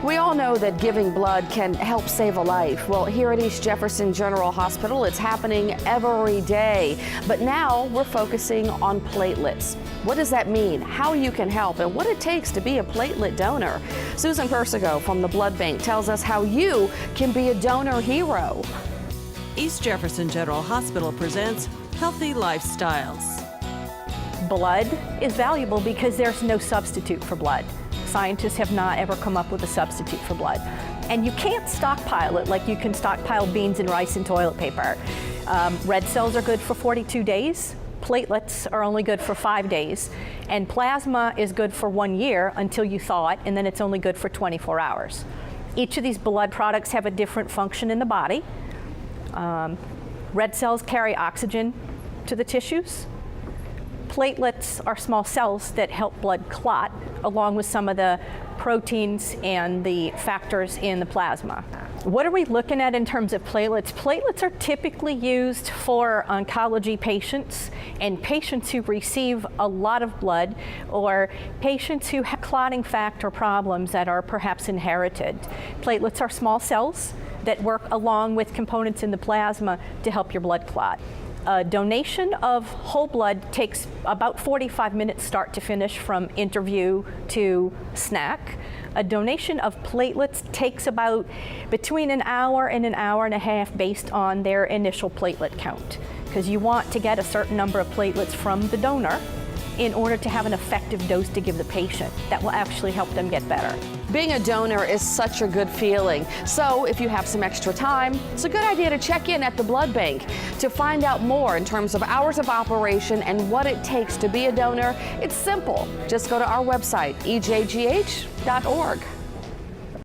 We all know that giving blood can help save a life. Well, here at East Jefferson General Hospital, it's happening every day. But now we're focusing on platelets. What does that mean? How you can help and what it takes to be a platelet donor. Susan Persico from the Blood Bank tells us how you can be a donor hero. East Jefferson General Hospital presents Healthy Lifestyles. Blood is valuable because there's no substitute for blood. Scientists have not ever come up with a substitute for blood. And you can't stockpile it like you can stockpile beans and rice and toilet paper. Red cells are good for 42 days. Platelets are only good for 5 days. And plasma is good for 1 year until you thaw it, and then it's only good for 24 hours. Each of these blood products have a different function in the body. Red cells carry oxygen to the tissues. Platelets are small cells that help blood clot, along with some of the proteins and the factors in the plasma. What are we looking at in terms of platelets? Platelets are typically used for oncology patients and patients who receive a lot of blood, or patients who have clotting factor problems that are perhaps inherited. Platelets are small cells that work along with components in the plasma to help your blood clot. A donation of whole blood takes about 45 minutes start to finish, from interview to snack. A donation of platelets takes about between an hour and an half based on their initial platelet count, because you want to get a certain number of platelets from the donor in order to have an effective dose to give the patient that will actually help them get better. Being a donor is such a good feeling. So if you have some extra time, it's a good idea to check in at the blood bank. To find out more in terms of hours of operation and what it takes to be a donor, it's simple. Just go to our website, EJGH.org.